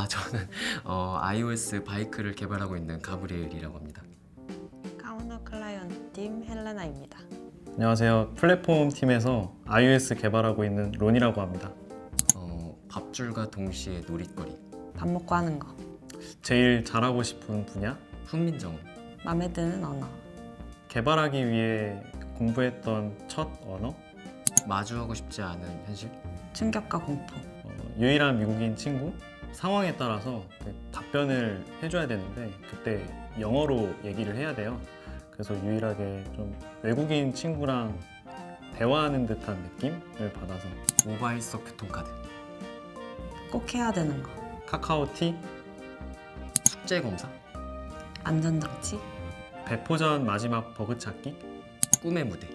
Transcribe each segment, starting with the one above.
저는 iOS 바이크를 개발하고 있는 가브리엘이라고 합니다. 카우너 클라이언트 팀 헬레나입니다. 안녕하세요. 플랫폼 팀에서 iOS 개발하고 있는 론이라고 합니다. 밥줄과 동시에 놀이거리. 밥 먹고 하는 거. 제일 잘하고 싶은 분야? 훈민정음. 마음에 드는 언어. 개발하기 위해 공부했던 첫 언어? 마주하고 싶지 않은 현실. 충격과 공포. 유일한 미국인 친구? 상황에 따라서 답변을 해줘야 되는데 그때 영어로 얘기를 해야 돼요. 그래서 유일하게 좀 외국인 친구랑 대화하는 듯한 느낌을 받아서 모바일 속 교통카드. 꼭 해야 되는 거. 카카오티? 숙제 검사. 안전장치. 배포전 마지막 버그 찾기? 꿈의 무대.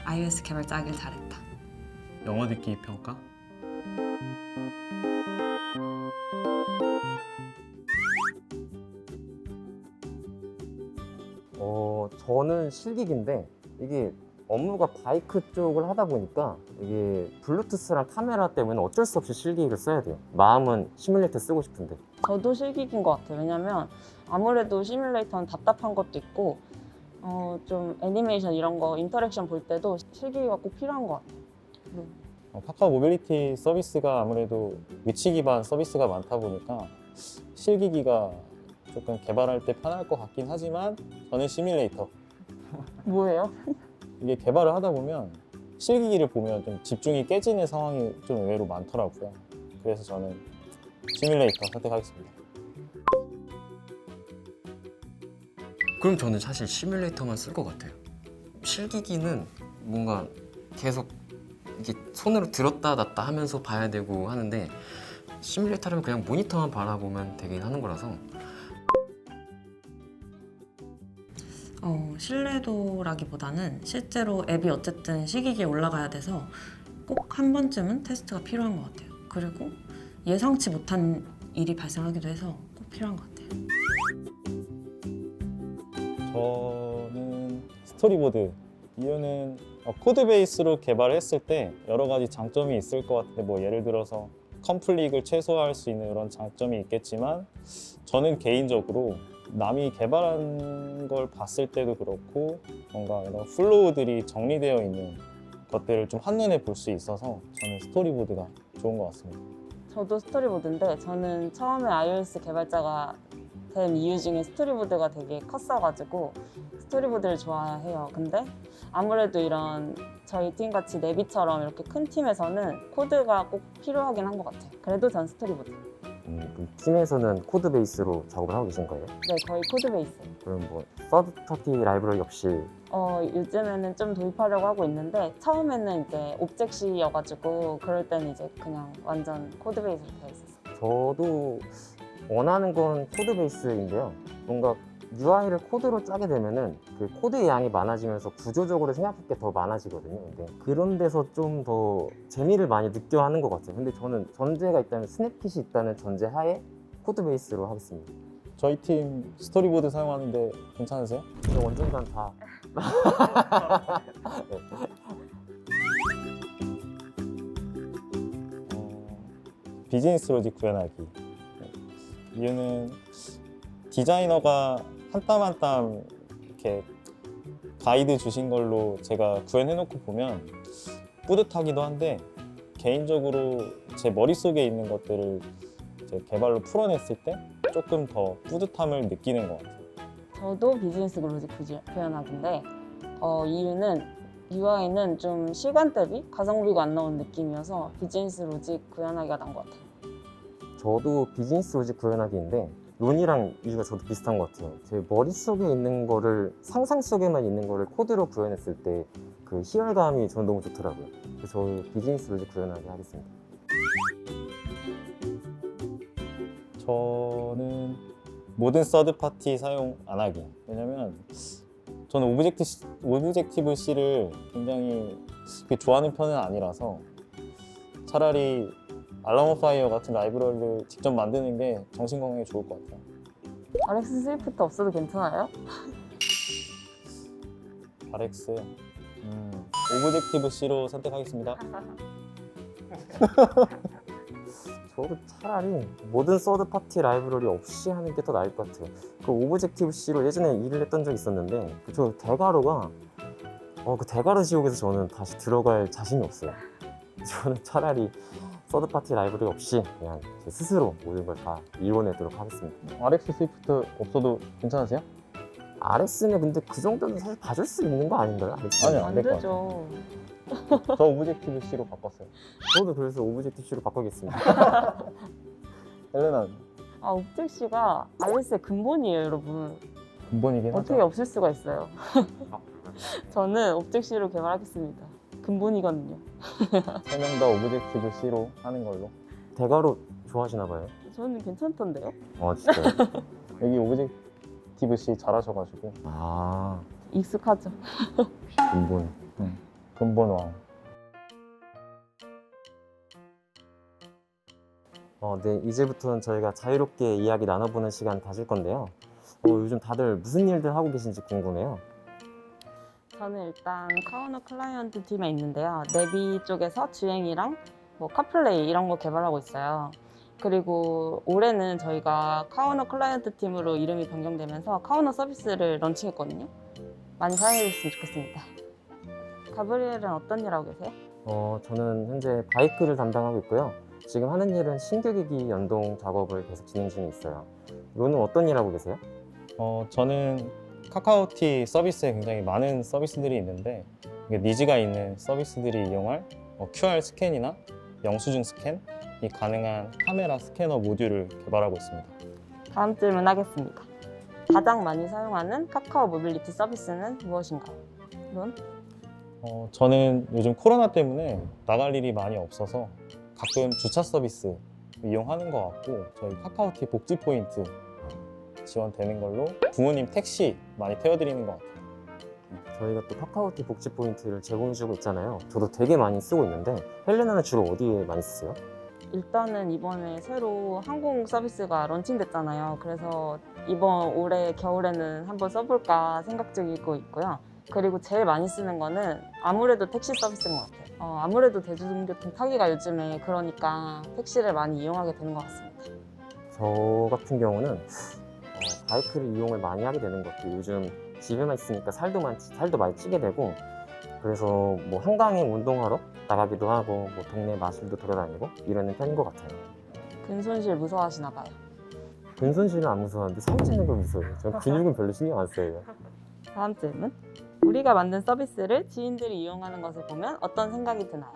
iOS 개발자 하길 잘했다. 영어 듣기 평가? 저는 실기기인데 이게 업무가 바이크 쪽을 하다 보니까 이게 블루투스랑 카메라 때문에 어쩔 수 없이 실기기를 써야 돼요. 마음은 시뮬레이터 쓰고 싶은데. 저도 실기기인 것 같아요. 왜냐면 아무래도 시뮬레이터는 답답한 것도 있고 좀 애니메이션 이런 거 인터랙션 볼 때도 실기기가 꼭 필요한 것 같아요. 카카오 모빌리티 서비스가 아무래도 위치 기반 서비스가 많다 보니까 실기기가 조금 개발할 때 편할 것 같긴 하지만 저는 시뮬레이터. 뭐예요? 이게 개발을 하다 보면 실기기를 보면 좀 집중이 깨지는 상황이 좀 의외로 많더라고요. 그래서 저는 시뮬레이터 선택하겠습니다. 그럼 저는 사실 시뮬레이터만 쓸 것 같아요. 실기기는 뭔가 계속 이게 손으로 들었다 놨다 하면서 봐야 되고 하는데 시뮬레이터라면 그냥 모니터만 바라보면 되긴 하는 거라서. 신뢰도라기보다는 실제로 앱이 어쨌든 시기기에 올라가야 돼서 꼭 한 번쯤은 테스트가 필요한 것 같아요. 그리고 예상치 못한 일이 발생하기도 해서 꼭 필요한 것 같아요. 저는 스토리보드. 이유는 코드 베이스로 개발했을 때 여러 가지 장점이 있을 것 같은데 뭐 예를 들어서 컨플릭을 최소화할 수 있는 이런 장점이 있겠지만 저는 개인적으로 남이 개발한 걸 봤을 때도 그렇고 뭔가 이런 플로우들이 정리되어 있는 것들을 좀 한눈에 볼 수 있어서 저는 스토리보드가 좋은 것 같습니다. 저도 스토리보드인데 저는 처음에 iOS 개발자가 된 이유 중에 스토리보드가 되게 컸어가지고 스토리보드를 좋아해요. 근데 아무래도 이런 저희 팀 같이 네비처럼 이렇게 큰 팀에서는 코드가 꼭 필요하긴 한 것 같아요. 그래도 전 스토리보드. 그럼 팀에서는 코드 베이스로 작업을 하고 계신 거예요? 네, 거의 코드 베이스. 그럼 뭐 서드 파티 라이브러리 역시 요즘에는 좀 도입하려고 하고 있는데 처음에는 이제 옵젝시여가지고 그럴 때는 이제 그냥 완전 코드 베이스로 되어 있었어요. 저도 원하는 건 코드 베이스인데요. 뭔가 UI를 코드로 짜게 되면은 그 코드의 양이 많아지면서 구조적으로 생각할 게 더 많아지거든요. 근데 그런 데서 좀 더 재미를 많이 느껴 하는 것 같아요. 근데 저는 전제가 있다면 스냅킷이 있다는 전제 하에 코드 베이스로 하겠습니다. 저희 팀 스토리보드 사용하는데 괜찮으세요? 근데 원종단 다 비즈니스 로직 구현하기. 이유는 디자이너가 한 땀 한 땀 이렇게 가이드 주신 걸로 제가 구현해놓고 보면 뿌듯하기도 한데 개인적으로 제 머릿속에 있는 것들을 이제 개발로 풀어냈을 때 조금 더 뿌듯함을 느끼는 것 같아요. 저도 비즈니스 로직 구현하기인데 이유는 UI는 좀 시간 대비 가성비가 안 나온 느낌이어서 비즈니스 로직 구현하기가 난 것 같아요. 저도 비즈니스 로직 구현하기인데 론이랑 이유가 저도 비슷한 것 같아요. 제 머릿속에 있는 거를 상상 속에만 있는 거를 코드로 구현했을 때 그 희열감이 저는 너무 좋더라고요. 그래서 저 비즈니스 로직 구현하기 하겠습니다. 저는 모든 서드 파티 사용 안 하기. 왜냐면 저는 오브젝티브 C를 굉장히 그렇게 좋아하는 편은 아니라서 차라리 알라모 파이어 같은 라이브러리를 직접 만드는 게 정신 건강에 좋을 것 같아요. RX 스위프트 없어도 괜찮아요? RX 오브젝티브 C로 선택하겠습니다. 저도 차라리 모든 서드 파티 라이브러리 없이 하는 게 더 나을 것 같아요. 그 오브젝티브 C로 예전에 일을 했던 적이 있었는데 저 대가로가 그 대가로 지옥에서 저는 다시 들어갈 자신이 없어요. 저는 차라리 서드 파티 라이브러리 없이 그냥 제 스스로 모든 걸 다 이뤄내도록 하겠습니다. RX 스위프트 없어도 괜찮으세요? RS는 근데 그 정도는 사실 봐줄 수 있는 거 아닌가요? RS? 아니요. 안 될 것 되죠. 저 오브젝티브 C로 바꿨어요. 저도 그래서 오브젝티브 C로 바꾸겠습니다. 헬레나 아, 옵젝시가 iOS의 근본이에요, 여러분. 근본이긴 어떻게 하죠. 없을 수가 있어요. 저는 옵젝시로 개발하겠습니다. 근본이거든요. 3명 다 오브젝티브 C로 하는 걸로. 대가로 좋아하시나 봐요. 저는 괜찮던데요? 진짜요? 여기 오브젝티브 C 잘하셔가지고 아, 익숙하죠. 근본. 근본 왕. 네, 이제부터는 저희가 자유롭게 이야기 나눠보는 시간 가질 건데요. 요즘 다들 무슨 일들 하고 계신지 궁금해요. 저는 일단 카우너 클라이언트 팀에 있는데요. 내비 쪽에서 주행이랑 뭐 카플레이 이런 거 개발하고 있어요. 그리고 올해는 저희가 카우너 클라이언트 팀으로 이름이 변경되면서 카우너 서비스를 런칭했거든요. 많이 사용해 주셨으면 좋겠습니다. 가브리엘은 어떤 일 하고 계세요? 저는 현재 바이크를 담당하고 있고요. 지금 하는 일은 신규 기기 연동 작업을 계속 진행 중에 있어요. 로는 어떤 일 하고 계세요? 저는 카카오티 서비스에 굉장히 많은 서비스들이 있는데 이게 니즈가 있는 서비스들이 이용할 QR 스캔이나 영수증 스캔이 가능한 카메라 스캐너 모듈을 개발하고 있습니다. 다음 질문 하겠습니다. 가장 많이 사용하는 카카오 모빌리티 서비스는 무엇인가요? 론? 저는 요즘 코로나 때문에 나갈 일이 많이 없어서 가끔 주차 서비스 이용하는 것 같고 저희 카카오티 복지 포인트 지원되는 걸로 부모님 택시 많이 태워드리는 것 같아요. 저희가 또 카카오티 복지 포인트를 제공해주고 있잖아요. 저도 되게 많이 쓰고 있는데 헬레나는 주로 어디에 많이 쓰세요? 일단은 이번에 새로 항공 서비스가 런칭됐잖아요. 그래서 이번 올해 겨울에는 한번 써볼까 생각 중이고 있고요. 그리고 제일 많이 쓰는 거는 아무래도 택시 서비스인 것 같아요. 아무래도 대중교통 타기가 요즘에 그러니까 택시를 많이 이용하게 되는 것 같습니다. 저 같은 경우는 바이크를 이용을 많이 하게 되는 것 같아요. 요즘 집에만 있으니까 살도 많이 찌게 되고 그래서 뭐 한강에 운동하러 나가기도 하고 뭐 동네 마실도 돌아다니고 이러는 편인 것 같아요. 근손실 무서워하시나 봐요. 근손실은 안 무서워하는데 살 찌는 건 무서워요. 전 근육은 별로 신경 안 써요. 다음 질문. 우리가 만든 서비스를 지인들이 이용하는 것을 보면 어떤 생각이 드나요?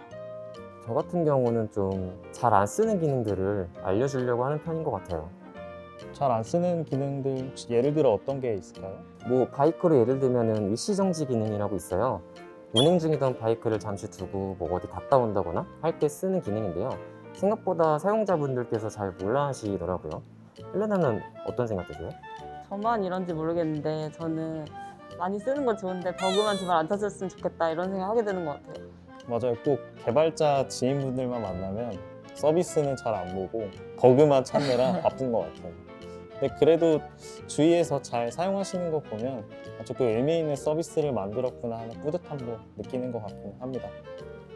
저 같은 경우는 좀 잘 안 쓰는 기능들을 알려주려고 하는 편인 것 같아요. 잘 안 쓰는 기능들 혹시 예를 들어 어떤 게 있을까요? 뭐 바이크로 예를 들면은 일시정지 기능이라고 있어요. 운행 중이던 바이크를 잠시 두고 뭐 어디 갔다 온다거나 할 때 쓰는 기능인데요. 생각보다 사용자분들께서 잘 몰라 하시더라고요. 헬레나는 어떤 생각 드세요? 저만 이런지 모르겠는데 저는 많이 쓰는 건 좋은데 버그만 제발 안 터졌으면 좋겠다 이런 생각 하게 되는 것 같아요. 맞아요. 꼭 개발자 지인분들만 만나면 서비스는 잘 안 보고 버그만 찾느라 바쁜 것 같아요. 근데 그래도 주위에서 잘 사용하시는 거 보면 조금 의미 있는 서비스를 만들었구나 하는 뿌듯함도 느끼는 것 같긴 합니다.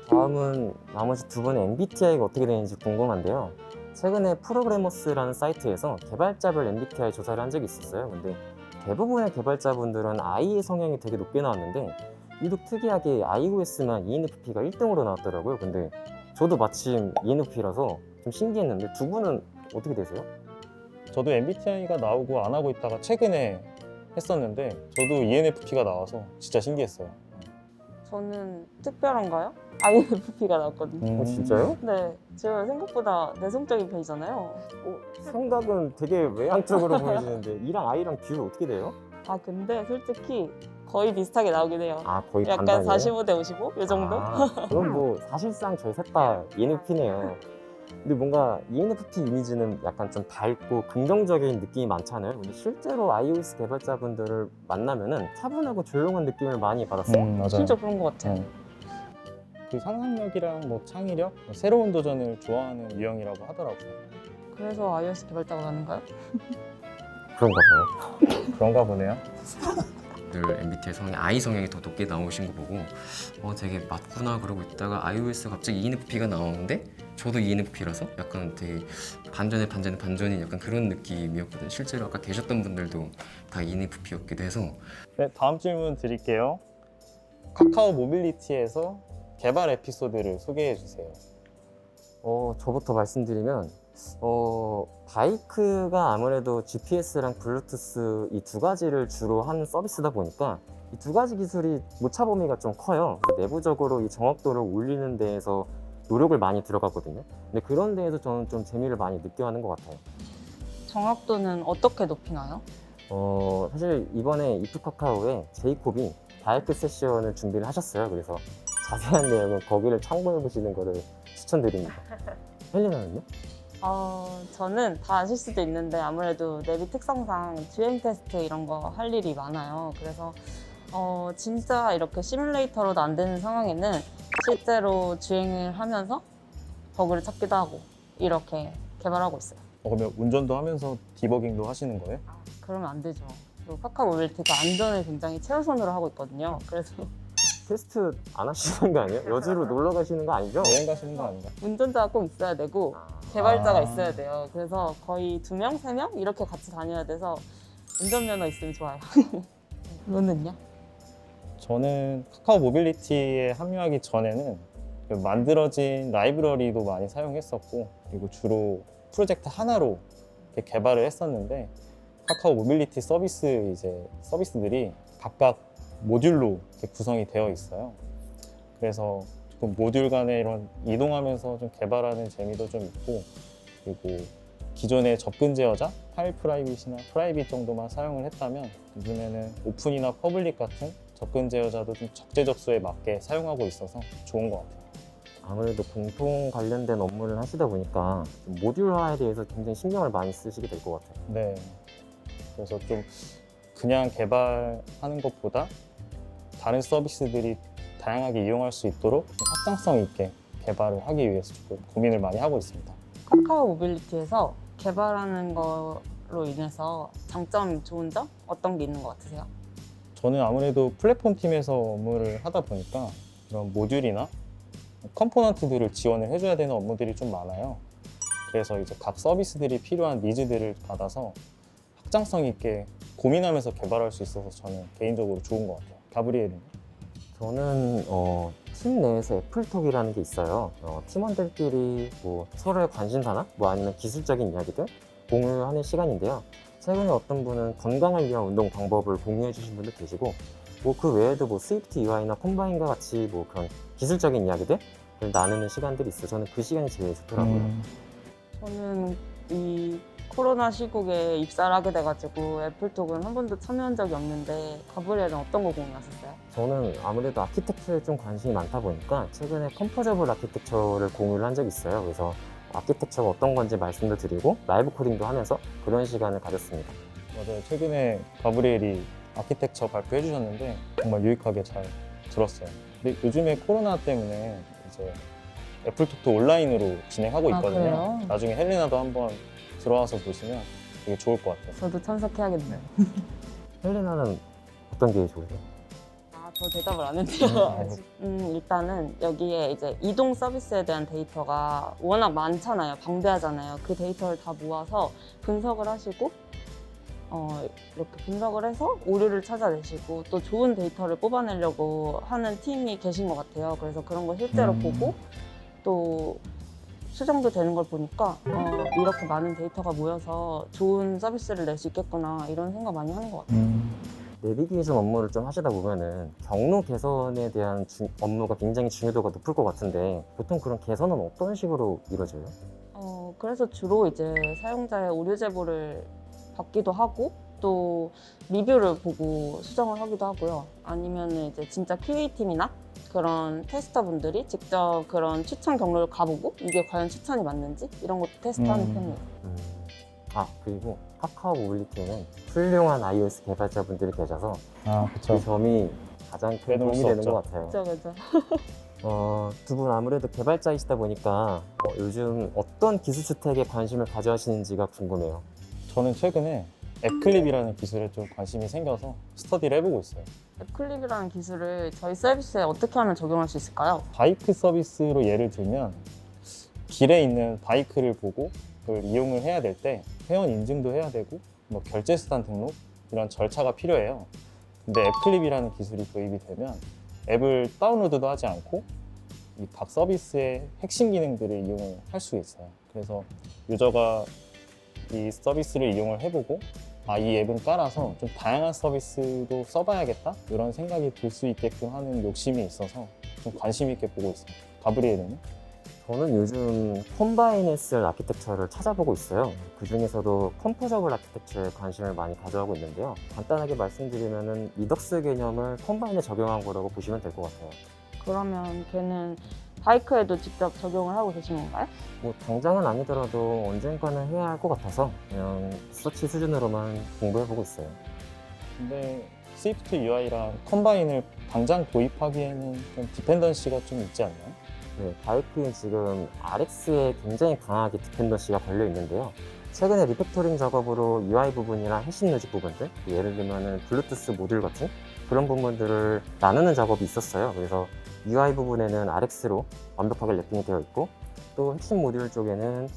다음은 나머지 두 분의 MBTI가 어떻게 되는지 궁금한데요. 최근에 프로그래머스라는 사이트에서 개발자별 MBTI 조사를 한 적이 있었어요. 근데 대부분의 개발자분들은 I의 성향이 되게 높게 나왔는데 유독 특이하게 iOS만 ENFP가 1등으로 나왔더라고요. 근데 저도 마침 ENFP라서 좀 신기했는데 두 분은 어떻게 되세요? 저도 MBTI가 나오고 안 하고 있다가 최근에 했었는데 저도 ENFP가 나와서 진짜 신기했어요. 저는 특별한가요? INFP가 나왔거든요. 진짜요? 네, 제가 생각보다 내성적인 편이잖아요. 생각은 되게 외향적으로 보이시는데 E랑 I랑 Q는 어떻게 돼요? 아 근데 솔직히 거의 비슷하게 나오긴 해요. 거의 약간 반반이에요? 45대 55? 이 정도? 그럼 뭐 사실상 저희 셋 다 ENFP네요. 근데 뭔가 ENFP 이미지는 약간 좀 밝고 긍정적인 느낌이 많잖아요. 근데 실제로 iOS 개발자분들을 만나면은 차분하고 조용한 느낌을 많이 받았어요. 맞아요. 진짜 그런 것 같아요. 그 상상력이랑 뭐 창의력, 새로운 도전을 좋아하는 유형이라고 하더라고요. 그래서 iOS 개발자가 가는가요? 그런가 봐요. 그런가 보네요. 늘 MBTI 성향, I 성향이 더 높게 나오신 거 보고 되게 맞구나 그러고 있다가 iOS 갑자기 ENFP가 나오는데 저도 ENFP라서 약간 되게 반전인 약간 그런 느낌이었거든요. 실제로 아까 계셨던 분들도 다 ENFP였기도 해서. 네, 다음 질문 드릴게요. 카카오 모빌리티에서 개발 에피소드를 소개해 주세요. 저부터 말씀드리면 바이크가 아무래도 GPS랑 블루투스 이 두 가지를 주로 하는 서비스다 보니까 이 두 가지 기술이 오차 범위가 좀 커요. 그래서 내부적으로 이 정확도를 올리는 데에서 노력을 많이 들어가거든요. 근데 그런 데에서 저는 좀 재미를 많이 느껴하는 것 같아요. 정확도는 어떻게 높이나요? 사실 이번에 이프카카오에 제이콥이 바이크 세션을 준비를 하셨어요. 그래서 자세한 내용은 거기를 참고해 보시는 거를 추천드립니다. 헬리나는요? 저는 다 아실 수도 있는데 아무래도 내비 특성상 주행 테스트 이런 거 할 일이 많아요. 그래서 진짜 이렇게 시뮬레이터로도 안 되는 상황에는 실제로 주행을 하면서 버그를 찾기도 하고 이렇게 개발하고 있어요. 그러면 운전도 하면서 디버깅도 하시는 거예요? 그러면 안 되죠. 그리고 카카오 모빌리티가 안전을 굉장히 최우선으로 하고 있거든요. 그래서 테스트 안 하시는 거 아니에요? 여주로 놀러 가시는 거 아니죠? 여행 가시는 거 아닌가? 운전자가 꼭 있어야 되고 개발자가 있어야 돼요. 그래서 거의 2명, 3명 이렇게 같이 다녀야 돼서 운전면허 있으면 좋아요. 너는요? 저는 카카오 모빌리티에 합류하기 전에는 그 만들어진 라이브러리도 많이 사용했었고, 그리고 주로 프로젝트 하나로 이렇게 개발을 했었는데, 카카오 모빌리티 서비스들이 각각 모듈로 이렇게 구성이 되어 있어요. 그래서 조금 모듈 간에 이런 이동하면서 좀 개발하는 재미도 좀 있고, 그리고 기존의 접근 제어자, 파일 프라이빗이나 프라이빗 정도만 사용을 했다면 요즘에는 오픈이나 퍼블릭 같은 접근 제어자도 좀 적재적소에 맞게 사용하고 있어서 좋은 것 같아요. 아무래도 공통 관련된 업무를 하시다 보니까 좀 모듈화에 대해서 굉장히 신경을 많이 쓰시게 될 것 같아요. 네. 그래서 좀 그냥 개발하는 것보다 다른 서비스들이 다양하게 이용할 수 있도록 좀 확장성 있게 개발을 하기 위해서 조금 고민을 많이 하고 있습니다. 카카오 모빌리티에서 개발하는 거로 인해서 장점, 좋은 점 어떤 게 있는 것 같으세요? 저는 아무래도 플랫폼 팀에서 업무를 하다 보니까 이런 모듈이나 컴포넌트들을 지원을 해줘야 되는 업무들이 좀 많아요. 그래서 이제 각 서비스들이 필요한 니즈들을 받아서 확장성 있게 고민하면서 개발할 수 있어서 저는 개인적으로 좋은 것 같아요. 가브리엘은? 저는 팀 내에서 애플톡이라는 게 있어요. 팀원들끼리 뭐 서로의 관심사나 뭐 아니면 기술적인 이야기들 공유하는 시간인데요. 최근에 어떤 분은 건강을 위한 운동 방법을 공유해 주신 분도 계시고, 뭐 그 외에도 뭐 스위프트 UI나 콤바인과 같이 뭐 그런 기술적인 이야기들을 나누는 시간들이 있어요. 저는 그 시간이 제일 좋더라고요. 저는 이 코로나 시국에 입사를 하게 돼가지고 애플톡은 한 번도 참여한 적이 없는데 가브리엘은 어떤 거 공유하셨어요? 저는 아무래도 아키텍처에 좀 관심이 많다 보니까 최근에 컴포저블 아키텍처를 공유를 한 적이 있어요. 그래서 아키텍처가 어떤 건지 말씀도 드리고 라이브 코딩도 하면서 그런 시간을 가졌습니다. 맞아요. 최근에 가브리엘이 아키텍처 발표해 주셨는데 정말 유익하게 잘 들었어요. 근데 요즘에 코로나 때문에 이제 애플톡도 온라인으로 진행하고 있거든요. 그래요? 나중에 헬레나도 한번 들어와서 보시면 되게 좋을 것 같아요. 저도 참석해야겠네요. 헬레나는 어떤 게 좋으세요? 저 대답을 안 했네요. 아직. 일단은 여기에 이제 이동 서비스에 대한 데이터가 워낙 많잖아요. 방대하잖아요. 그 데이터를 다 모아서 분석을 하시고 이렇게 분석을 해서 오류를 찾아내시고 또 좋은 데이터를 뽑아내려고 하는 팀이 계신 것 같아요. 그래서 그런 걸 실제로 보고 또 수정도 되는 걸 보니까 이렇게 많은 데이터가 모여서 좋은 서비스를 낼 수 있겠구나 이런 생각 많이 하는 것 같아요. 내비게이션 업무를 좀 하시다 보면은 경로 개선에 대한 업무가 굉장히 중요도가 높을 것 같은데 보통 그런 개선은 어떤 식으로 이루어져요? 그래서 주로 이제 사용자의 오류 제보를 받기도 하고 또 리뷰를 보고 수정을 하기도 하고요. 아니면 이제 진짜 QA팀이나 그런 테스터분들이 직접 그런 추천 경로를 가보고 이게 과연 추천이 맞는지 이런 것도 테스트하는 편이에요. 그리고 카카오 모빌리티는 훌륭한 iOS 개발자분들이 계셔서 그 그렇죠. 점이 가장 큰 빼놓을 도움이 수 되는 없죠. 것 같아요. 그렇죠. 두 분 아무래도 개발자이시다 보니까 요즘 어떤 기술 스택에 관심을 가져하시는지가 궁금해요. 저는 최근에 앱클립이라는 기술에 좀 관심이 생겨서 스터디를 해보고 있어요. 앱클립이라는 기술을 저희 서비스에 어떻게 하면 적용할 수 있을까요? 바이크 서비스로 예를 들면 길에 있는 바이크를 보고 그걸 이용을 해야 될 때 회원 인증도 해야 되고 뭐 결제수단 등록 이런 절차가 필요해요. 근데 앱클립이라는 기술이 도입이 되면 앱을 다운로드도 하지 않고 이 각 서비스의 핵심 기능들을 이용을 할 수 있어요. 그래서 유저가 이 서비스를 이용을 해보고 이 앱은 깔아서 좀 다양한 서비스도 써봐야겠다 이런 생각이 들 수 있게끔 하는 욕심이 있어서 좀 관심 있게 보고 있어요. 가브리엘은? 저는 요즘 콤바이넷을 아키텍처를 찾아보고 있어요. 그 중에서도 컴포저블 아키텍처에 관심을 많이 가져가고 있는데요. 간단하게 말씀드리면은 리덕스 개념을 콤바인에 적용한 거라고 보시면 될 것 같아요. 그러면 걔는 바이크에도 직접 적용을 하고 계신 건가요? 뭐 당장은 아니더라도 언젠가는 해야 할 것 같아서 그냥 서치 수준으로만 공부해보고 있어요. 근데 스위프트 UI랑 컴바인을 당장 도입하기에는 좀 디펜던시가 좀 있지 않나요? 네, 바이크는 지금 RX에 굉장히 강하게 디펜던시가 걸려 있는데요. 최근에 리팩토링 작업으로 UI 부분이랑 핵심 로직 부분들, 예를 들면 블루투스 모듈 같은 그런 부분들을 나누는 작업이 있었어요. 그래서 UI 부분에는 RX로 완벽하게 랩핑이 되어 있고 또 핵심 모듈 쪽에는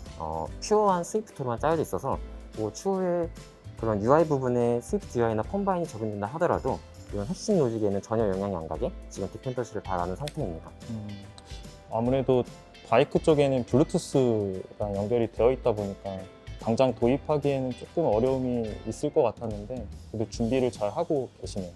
퓨어한 스위프트로만 짜여져 있어서 뭐 추후에 그런 UI 부분에 스위프트 UI나 컴바인이 적용된다 하더라도 이런 핵심 로직에는 전혀 영향이 안 가게 지금 디펜던시를 다 나눈 상태입니다. 아무래도 바이크 쪽에는 블루투스랑 연결이 되어 있다 보니까 당장 도입하기에는 조금 어려움이 있을 것 같았는데 그래도 준비를 잘 하고 계시네요.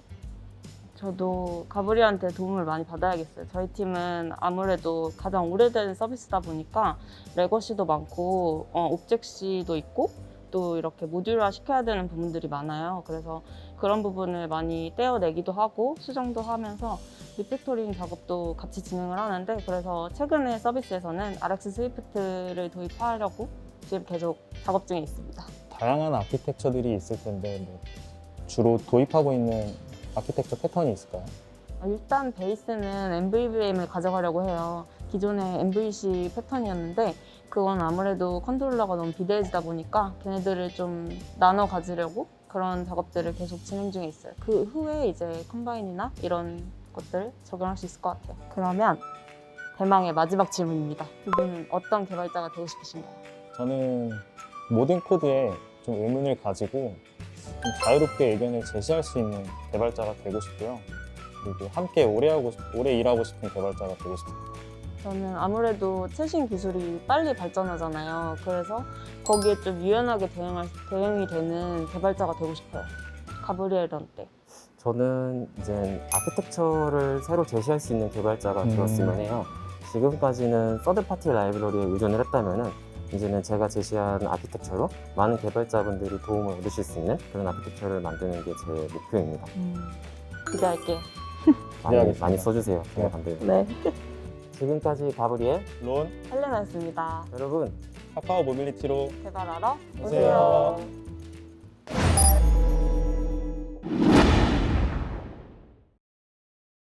저도 가브리한테 도움을 많이 받아야겠어요. 저희 팀은 아무래도 가장 오래된 서비스다 보니까 레거시도 많고 옵젝시도 있고 또 이렇게 모듈화 시켜야 되는 부분들이 많아요. 그래서 그런 부분을 많이 떼어내기도 하고 수정도 하면서 리팩토링 작업도 같이 진행을 하는데 그래서 최근에 서비스에서는 RX 스위프트를 도입하려고 지금 계속 작업 중에 있습니다. 다양한 아키텍처들이 있을 텐데 뭐 주로 도입하고 있는 아키텍처 패턴이 있을까요? 일단 베이스는 MVVM을 가져가려고 해요. 기존의 MVC 패턴이었는데 그건 아무래도 컨트롤러가 너무 비대해지다 보니까 걔네들을 좀 나눠 가지려고 그런 작업들을 계속 진행 중에 있어요. 그 후에 이제 컴바인이나 이런 것들 적용할 수 있을 것 같아요. 그러면 대망의 마지막 질문입니다. 두 분은 어떤 개발자가 되고 싶으신가요? 저는 모든 코드에 좀 의문을 가지고 좀 자유롭게 의견을 제시할 수 있는 개발자가 되고 싶고요. 그리고 함께 오래 일하고 싶은 개발자가 되고 싶습니다. 저는 아무래도 최신 기술이 빨리 발전하잖아요. 그래서 거기에 좀 유연하게 대응이 되는 개발자가 되고 싶어요. 가브리엘한테. 저는 이제 아키텍처를 새로 제시할 수 있는 개발자가 되었으면 해요. 지금까지는 서드파티 라이브러리에 의존을 했다면은 이제는 제가 제시한 아키텍처로 많은 개발자분들이 도움을 얻으실 수 있는 그런 아키텍처를 만드는 게 제 목표입니다. 기대할게요. 많이 써주세요. 네. 반대로. 네. 지금까지 가브리엘 론 헬레나였습니다. 여러분 카카오 모빌리티로 개발하러 오세요. 오세요.